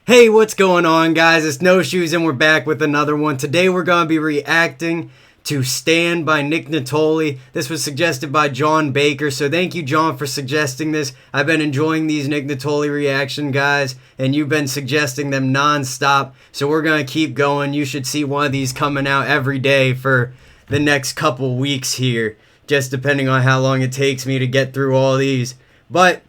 Hey, what's going on, guys? It's Noshoes, and we're back with another one. Today, we're going to be reacting to Stand by Nick Nittoli. This was suggested by John Baker, so thank you, John, for suggesting this. I've been enjoying these Nick Nittoli reaction, guys, and you've been suggesting them non-stop, so we're going to keep going. You should see one of these coming out every day for the next couple weeks here, just depending on how long it takes me to get through all these. But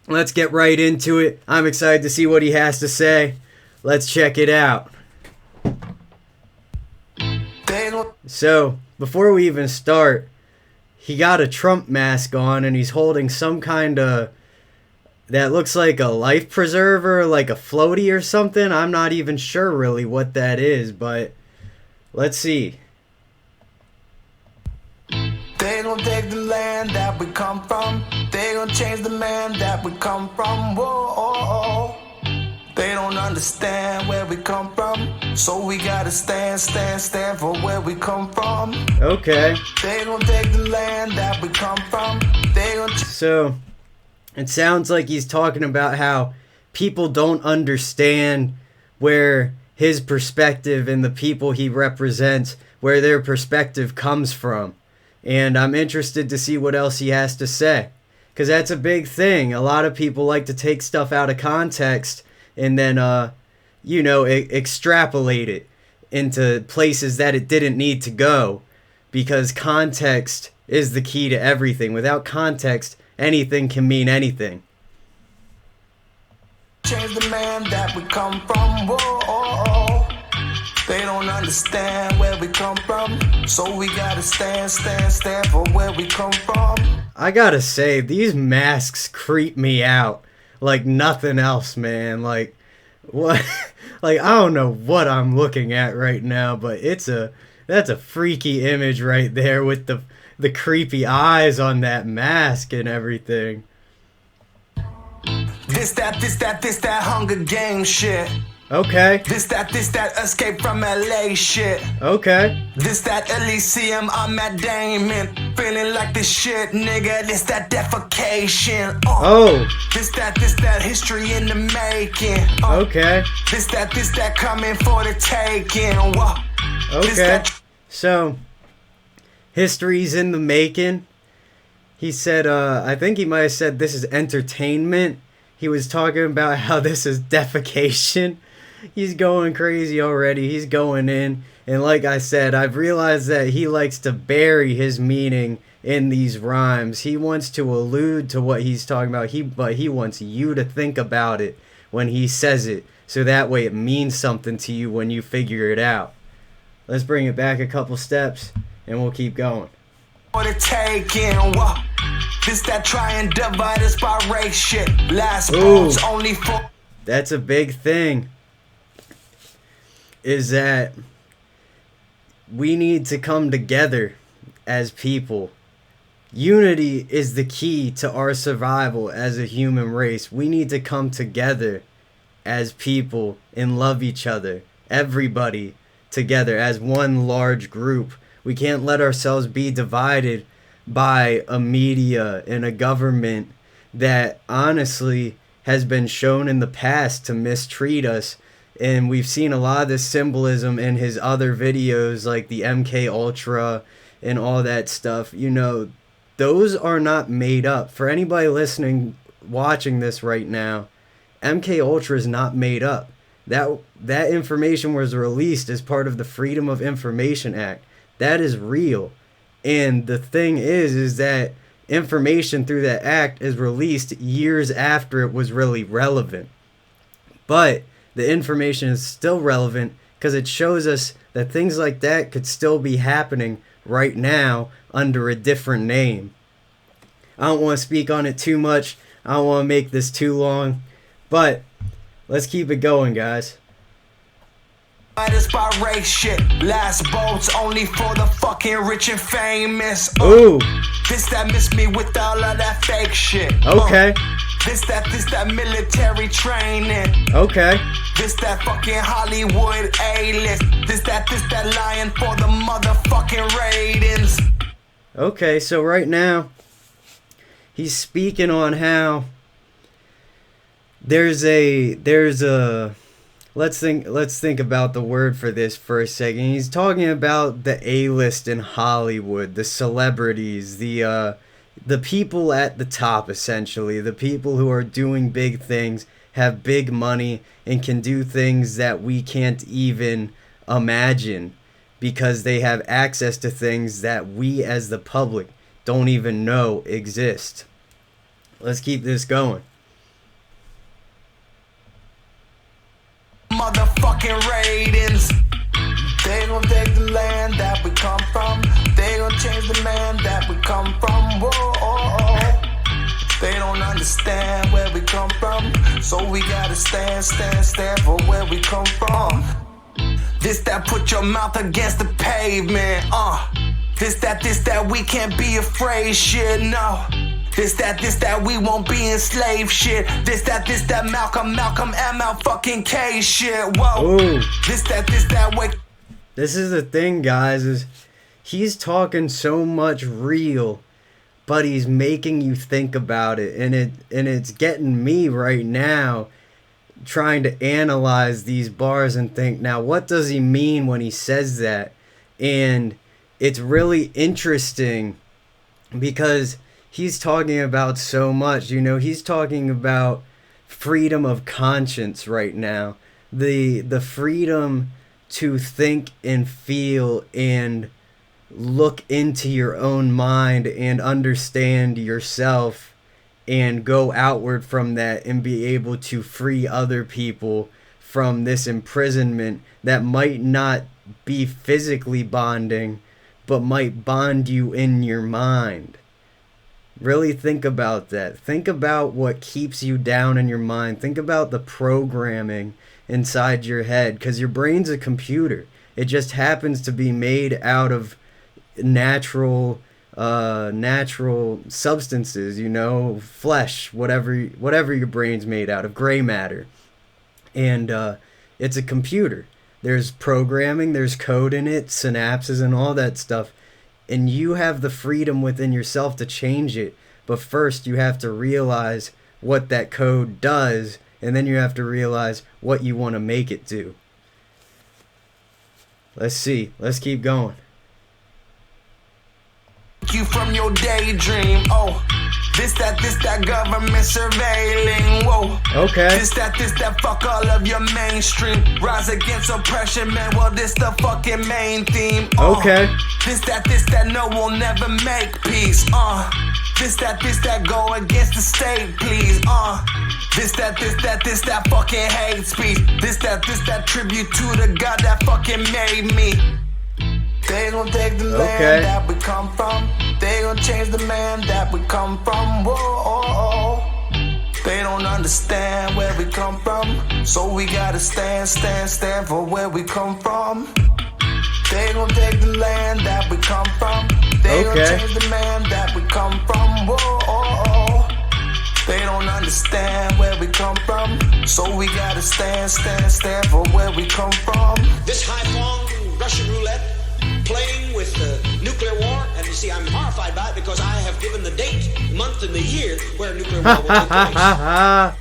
let's get right into it. I'm excited to see what he has to say. Let's check it out. So, before we even start, he got a Trump mask on and he's holding some kind of, that looks like a life preserver, like a floaty or something. I'm not even sure really what that is, but let's see. They gon' take the land that we come from. They gon' change the man that we come from. Whoa, they don't understand where we come from. So we gotta stand for where we come from. Okay. They gon' take the land that we come from. They gon' So, it sounds like he's talking about how people don't understand where his perspective and the people he represents, where their perspective comes from. And I'm interested to see what else he has to say. Because that's a big thing. A lot of people like to take stuff out of context and then, extrapolate it into places that it didn't need to go. Because context is the key to everything. Without context, anything can mean anything. change the man that we come from. Whoa, they don't understand where we come from. So we gotta stand for where we come from. I gotta say, these masks creep me out like nothing else, man. Like, what? Like, I don't know what I'm looking at right now, but that's a freaky image right there with the creepy eyes on that mask and everything. This that Hunger Games shit. Okay. This that Escape from LA shit. Okay. This that Elysium, I'm Matt Damon. Feeling like this shit, nigga. This that defecation. Oh. This that history in the making. Okay. This that coming for the taking. Okay. So, history's in the making. He said, I think he might have said this is entertainment. He was talking about how this is defecation. He's going crazy already. He's going in. And like I said, I've realized that he likes to bury his meaning in these rhymes. He wants to allude to what he's talking about. But he wants you to think about it when he says it. So that way it means something to you when you figure it out. Let's bring it back a couple steps and we'll keep going. For the taking. This that try and divide us by race shit. Last votes only for. That's a big thing. Is that we need to come together as people. Unity is the key to our survival as a human race. We need to come together as people and love each other. Everybody together as one large group. We can't let ourselves be divided by a media and a government that honestly has been shown in the past to mistreat us. And we've seen a lot of this symbolism in his other videos like the MK Ultra and all that stuff. You know, those are not made up. For anybody listening, watching this right now, MK Ultra is not made up. That information was released as part of the Freedom of Information Act. That is real. And the thing is that information through that act is released years after it was really relevant. But the information is still relevant because it shows us that things like that could still be happening right now under a different name. I don't want to speak on it too much. I don't want to make this too long. But let's keep it going, guys. This by race shit. Last votes only for the fucking rich and famous. Ooh. This that miss me with all of that fake shit. Okay. This that military training. Okay. This that fucking Hollywood A-list. This that lying for the motherfucking ratings. Okay, so right now he's speaking on how there's a let's think about the word for this for a second. He's talking about the A-list in Hollywood, the celebrities, the people at the top, essentially, the people who are doing big things, have big money, and can do things that we can't even imagine because they have access to things that we as the public don't even know exist. Let's keep this going. Motherfucking ratings. They gon' take the land that we come from. They gon' change the man that we come from. Whoa. They don't understand where we come from. So we gotta stand for where we come from. This that put your mouth against the pavement. This that we can't be afraid shit, no. This that we won't be enslaved shit. This that Malcolm ML fucking K shit. Whoa. Ooh. This that way. This is the thing, guys, is he's talking so much real, but he's making you think about it, and it's getting me right now trying to analyze these bars and think, now what does he mean when he says that? And it's really interesting because he's talking about so much. He's talking about freedom of conscience right now, the freedom to think and feel and look into your own mind and understand yourself and go outward from that and be able to free other people from this imprisonment that might not be physically bonding but might bond you in your mind. Really think about that. Think about what keeps you down in your mind. Think about the programming inside your head, because your brain's a computer. It just happens to be made out of natural substances, flesh, whatever your brain's made out of, gray matter. And it's a computer. There's programming, there's code in it, synapses and all that stuff. And you have the freedom within yourself to change it. But first you have to realize what that code does, and then you have to realize what you want to make it do. Let's see. Let's keep going. You from your daydream. This that government surveilling. Whoa. Okay. This that fuck all of your mainstream. Rise against oppression, man. Well, this the fucking main theme. Okay. This that no will never make peace. This that go against the state, please. This that fucking hate speech. This that tribute to the God that fucking made me. They gon' take the land that we come from. They gon' change the man that we come from. Whoa. They don't understand where we come from. So we gotta stand for where we come from. They gon' take the land that we come from. They gon' change the man that we come from. Whoa. They don't understand where we come from. So we gotta stand for where we come from. This high-flung Russian roulette, playing with the nuclear war, and you see, I'm horrified by it because I have given the date, month, and the year where nuclear war will take place.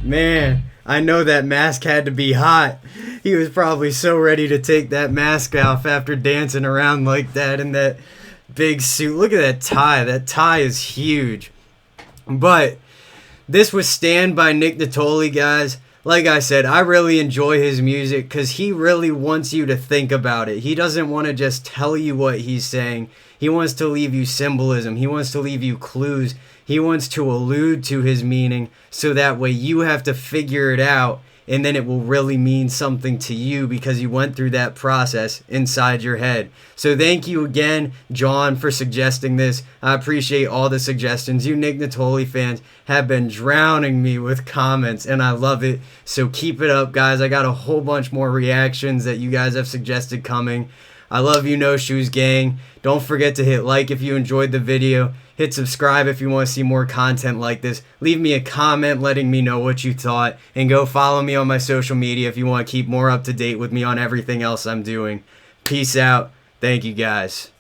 Man, I know that mask had to be hot. He was probably so ready to take that mask off after dancing around like that in that big suit. Look at that tie. That tie is huge. But this was Stand by Nittoli, guys. Like I said, I really enjoy his music because he really wants you to think about it. He doesn't want to just tell you what he's saying. He wants to leave you symbolism. He wants to leave you clues. He wants to allude to his meaning so that way you have to figure it out, and then it will really mean something to you because you went through that process inside your head. So thank you again, John, for suggesting this. I appreciate all the suggestions. You Nick Nittoli fans have been drowning me with comments, and I love it. So keep it up, guys. I got a whole bunch more reactions that you guys have suggested coming. I love you, Noshoes gang. Don't forget to hit like if you enjoyed the video. Hit subscribe if you want to see more content like this. Leave me a comment letting me know what you thought. And go follow me on my social media if you want to keep more up to date with me on everything else I'm doing. Peace out. Thank you, guys.